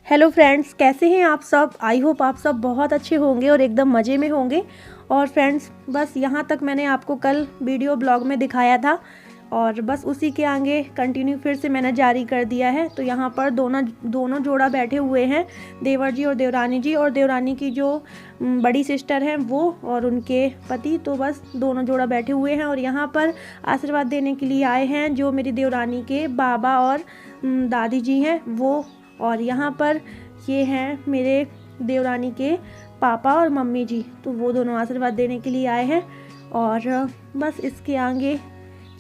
Hello friends, कैसे हैं आप सब। आई होप आप सब बहुत अच्छे होंगे और एकदम मज़े में होंगे। और फ्रेंड्स, बस यहाँ तक मैंने आपको कल वीडियो ब्लॉग में दिखाया था और बस उसी के आगे कंटिन्यू फिर से मैंने जारी कर दिया है। तो यहाँ पर दोनों जोड़ा बैठे हुए हैं, देवर जी और देवरानी जी, और देवरानी की जो बड़ी सिस्टर हैं वो और उनके पति। तो बस दोनों जोड़ा बैठे हुए हैं और यहाँ पर आशीर्वाद देने के लिए आए हैं जो मेरी देवरानी के बाबा और दादी जी हैं वो। और यहाँ पर ये हैं मेरे देवरानी के पापा और मम्मी जी, तो वो दोनों आशीर्वाद देने के लिए आए हैं। और बस इसके आगे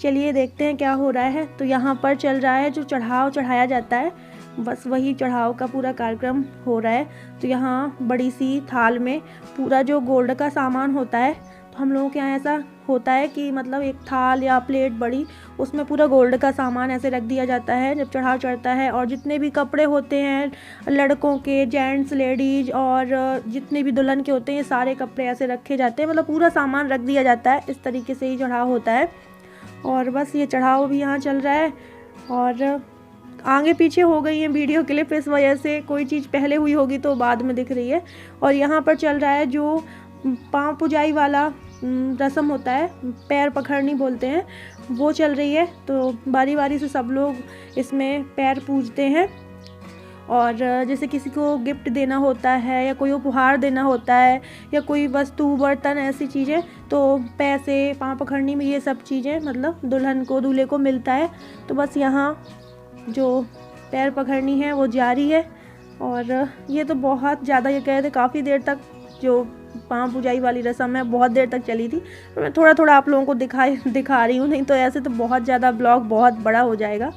चलिए देखते हैं क्या हो रहा है। तो यहाँ पर चल रहा है जो चढ़ावा चढ़ाया जाता है, बस वही चढ़ाव का पूरा कार्यक्रम हो रहा है। तो यहाँ बड़ी सी थाल में पूरा जो गोल्ड का सामान होता है, तो हम लोगों के यहाँ ऐसा होता है कि मतलब एक थाल या प्लेट बड़ी, उसमें पूरा गोल्ड का सामान ऐसे रख दिया जाता है जब चढ़ाव चढ़ता है। और जितने भी कपड़े होते हैं लड़कों के, जेंट्स, लेडीज और जितने भी दुल्हन के होते हैं, ये सारे कपड़े ऐसे रखे जाते हैं, मतलब पूरा सामान रख दिया जाता है। इस तरीके से ही चढ़ाव होता है। और बस ये चढ़ाव भी यहाँ चल रहा है और आगे पीछे हो गई है वीडियो क्लिप, इस वजह से कोई चीज़ पहले हुई होगी तो बाद में दिख रही है। और यहाँ पर चल रहा है जो पाँव पुजाई वाला रस्म होता है, पैर पकड़नी बोलते हैं, वो चल रही है। तो बारी बारी से सब लोग इसमें पैर पूजते हैं और जैसे किसी को गिफ्ट देना होता है या कोई उपहार देना होता है या कोई वस्तु, बर्तन, ऐसी चीज़ें, तो पैसे, पाँव पकड़नी में ये सब चीज़ें मतलब दुल्हन को, दूल्हे को मिलता है। तो बस यहाँ जो पैर पकड़नी है वो जारी है। और ये तो बहुत ज़्यादा, ये कह थे काफ़ी देर तक जो पाँव पुजाई वाली रस्म है बहुत देर तक चली थी। तो मैं थोड़ा थोड़ा आप लोगों को दिखा रही हूँ, नहीं तो ऐसे तो बहुत ज़्यादा ब्लॉग बहुत बड़ा हो जाएगा।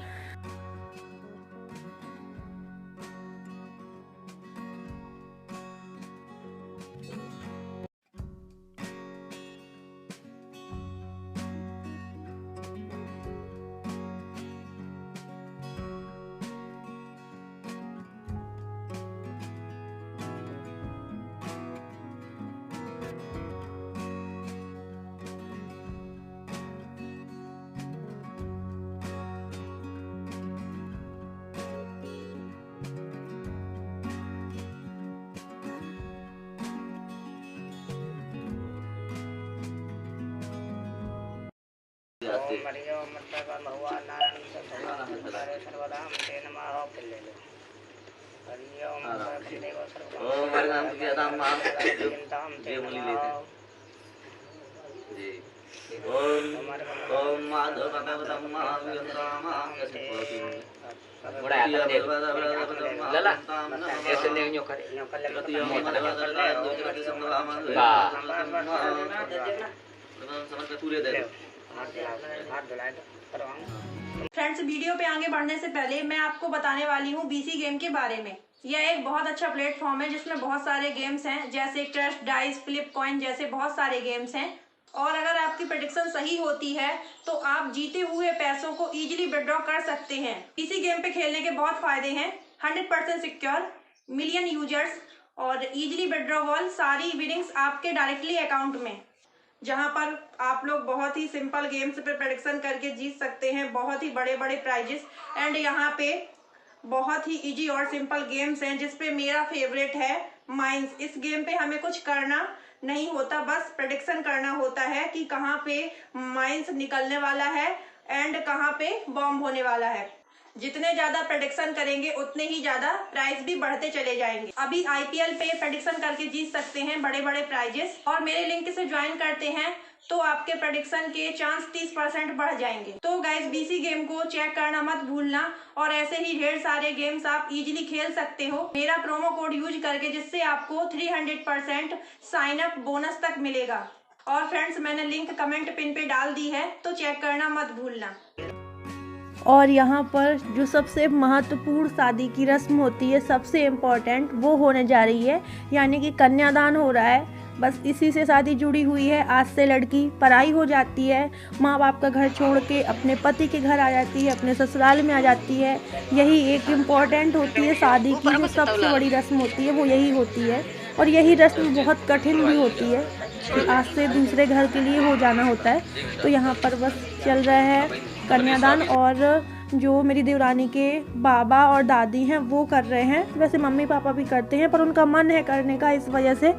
फ्रेंड्स, वीडियो पे आगे बढ़ने से पहले मैं आपको बताने वाली हूँ बीसी गेम के बारे में। यह एक बहुत अच्छा प्लेटफॉर्म है जिसमें बहुत सारे गेम्स हैं, जैसे ट्रस्ट, डाइस, फ्लिप कॉइन जैसे बहुत सारे गेम्स हैं। और अगर आपकी प्रेडिक्शन सही होती है तो आप जीते हुए पैसों को इजीली विड्रॉ कर सकते हैं। इसी गेम पे खेलने के बहुत फायदे हैं, 100% सिक्योर, मिलियन यूजर्स और इजीली विड्रॉवल, सारी विनिंग्स आपके डायरेक्टली अकाउंट में, जहां पर आप लोग बहुत ही सिंपल गेम्स पे प्रेडिक्शन करके जीत सकते हैं बहुत ही बड़े बड़े प्राइजेस। एंड यहाँ पे बहुत ही इजी और सिंपल गेम्स हैं, जिसपे मेरा फेवरेट है माइंस। इस गेम पे हमें कुछ करना नहीं होता, बस प्रेडिक्शन करना होता है कि कहाँ पे माइंस निकलने वाला है एंड कहाँ पे बॉम्ब होने वाला है। जितने ज्यादा प्रेडिक्शन करेंगे उतने ही ज्यादा प्राइस भी बढ़ते चले जाएंगे। अभी आईपीएल पे प्रेडिक्शन करके जीत सकते हैं बड़े बड़े प्राइजेस, और मेरे लिंक से ज्वाइन करते हैं तो आपके प्रेडिक्शन के चांस 30% बढ़ जाएंगे। तो गाइस, बीसी गेम को चेक करना मत भूलना, और ऐसे ही ढेर सारे गेम्स आप इजीली खेल सकते हो मेरा प्रोमो कोड यूज करके, जिससे आपको 300% साइन अप बोनस तक मिलेगा। और फ्रेंड्स, मैंने लिंक कमेंट पिन पे डाल दी है, तो चेक करना मत भूलना। और यहाँ पर जो सबसे महत्वपूर्ण शादी की रस्म होती है, सबसे इम्पोर्टेंट, वो होने जा रही है, यानी कि कन्यादान हो रहा है। बस इसी से शादी जुड़ी हुई है। आज से लड़की पराई हो जाती है, माँ बाप का घर छोड़ के अपने पति के घर आ जाती है, अपने ससुराल में आ जाती है। यही एक इम्पॉर्टेंट होती है शादी की, जो सबसे बड़ी रस्म होती है वो यही होती है। और यही रस्म बहुत कठिन भी होती है कि आज से दूसरे घर के लिए हो जाना होता है। तो यहाँ पर बस चल रहा है कन्यादान, और जो मेरी देवरानी के बाबा और दादी हैं वो कर रहे हैं। वैसे मम्मी पापा भी करते हैं पर उनका मन है करने का, इस वजह से।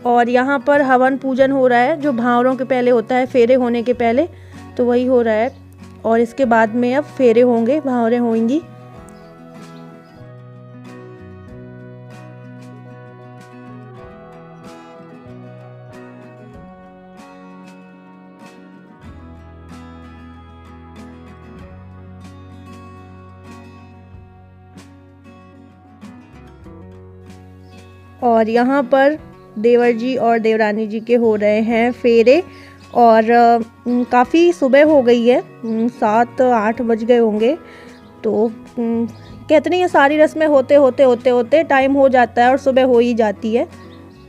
और यहाँ पर हवन पूजन हो रहा है, जो भावरों के पहले होता है, फेरे होने के पहले, तो वही हो रहा है। और इसके बाद में अब फेरे होंगे, भावरें होंगी। और यहाँ पर देवर जी और देवरानी जी के हो रहे हैं फेरे। और काफ़ी सुबह हो गई है, 7-8 बज गए होंगे। तो कहते नहीं है, सारी रस्में होते होते टाइम हो जाता है और सुबह हो ही जाती है,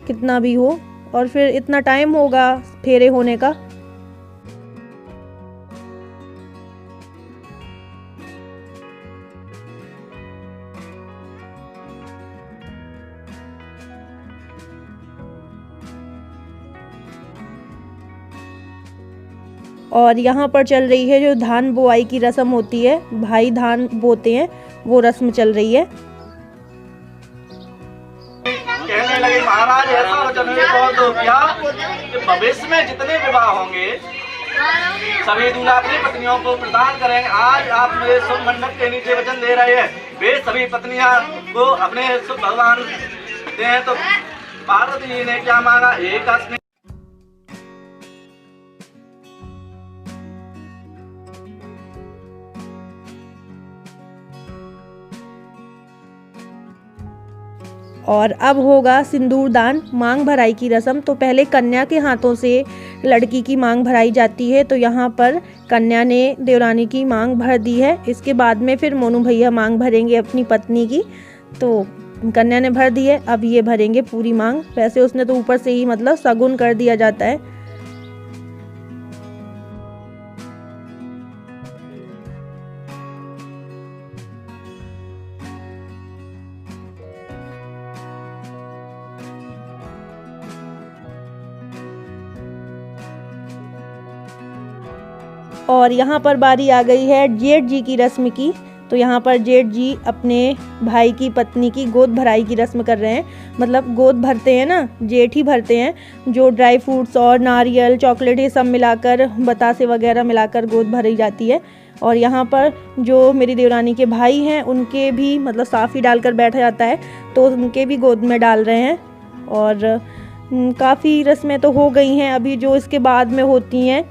कितना भी हो। और फिर इतना टाइम होगा फेरे होने का। और यहाँ पर चल रही है जो धान बुआई की रस्म होती है, भाई धान बोते हैं, वो रस्म चल रही है। कहने लगे महाराज ऐसा वचन कह दो क्या कि भविष्य में जितने विवाह होंगे सभी दूल्हा अपनी पत्नियों को प्रदान करेंगे। आज आप मेरे शुभ मंडप के नीचे वचन दे रहे हैं, वे सभी पत्नियां को अपने शुभ भगवान दें। तो पार्वती जी ने क्या मांगा, एक अस्मिन और अब होगा सिंदूर दान, मांग भराई की रस्म। तो पहले कन्या के हाथों से लड़की की मांग भराई जाती है। तो यहाँ पर कन्या ने देवरानी की मांग भर दी है। इसके बाद में फिर मोनू भैया मांग भरेंगे अपनी पत्नी की। तो कन्या ने भर दी है, अब ये भरेंगे पूरी मांग। वैसे उसने तो ऊपर से ही मतलब शगुन कर दिया जाता है। और यहाँ पर बारी आ गई है जेठ जी की रस्म की। तो यहाँ पर जेठ जी अपने भाई की पत्नी की गोद भराई की रस्म कर रहे हैं। मतलब गोद भरते हैं ना, जेठ ही भरते हैं। जो ड्राई फ्रूट्स और नारियल, चॉकलेट, ये सब मिलाकर, बतासे वगैरह मिलाकर गोद भरी जाती है। और यहाँ पर जो मेरी देवरानी के भाई हैं उनके भी मतलब साफ़ी डालकर बैठा जाता है, तो उनके भी गोद में डाल रहे हैं। और काफ़ी रस्में तो हो गई हैं। अभी जो इसके बाद में होती हैं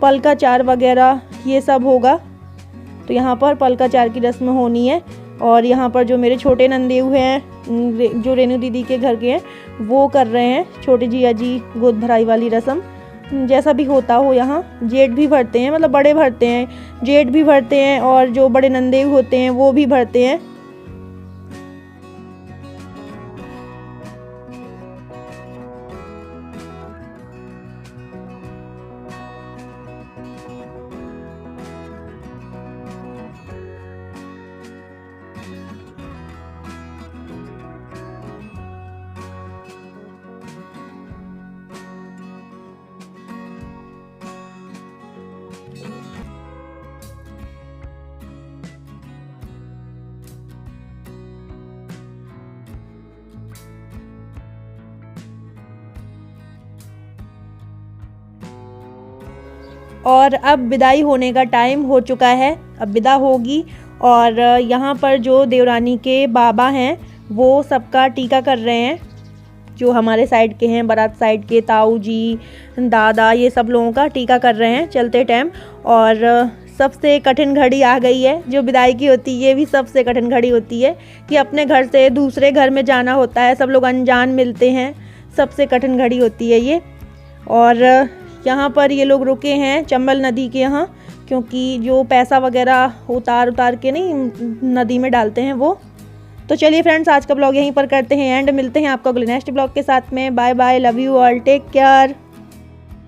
पलकाचार वगैरह, ये सब होगा। तो यहाँ पर पलकाचार की रस्म होनी है। और यहाँ पर जो मेरे छोटे नंदेव हैं, जो रेनू दीदी के घर के हैं, वो कर रहे हैं छोटे जिया जी गोद भराई वाली रस्म। जैसा भी होता हो, यहाँ जेठ भी भरते हैं, मतलब बड़े भरते हैं, जेठ भी भरते हैं, और जो बड़े नंदेव होते हैं वो भी भरते हैं। और अब विदाई होने का टाइम हो चुका है, अब विदा होगी। और यहाँ पर जो देवरानी के बाबा हैं वो सबका टीका कर रहे हैं। जो हमारे साइड के हैं, बारात साइड के ताऊ जी, दादा, ये सब लोगों का टीका कर रहे हैं चलते टाइम। और सबसे कठिन घड़ी आ गई है जो विदाई की होती है, ये भी सबसे कठिन घड़ी होती है कि अपने घर से दूसरे घर में जाना होता है, सब लोग अनजान मिलते हैं, सबसे कठिन घड़ी होती है ये। और यहाँ पर ये लोग रुके हैं चंबल नदी के यहाँ, क्योंकि जो पैसा वगैरह उतार के नहीं नदी में डालते हैं वो। तो चलिए फ्रेंड्स, आज का ब्लॉग यहीं पर करते हैं एंड, मिलते हैं आपको अगले नेक्स्ट ब्लॉग के साथ में। Bye bye, love you all, take care.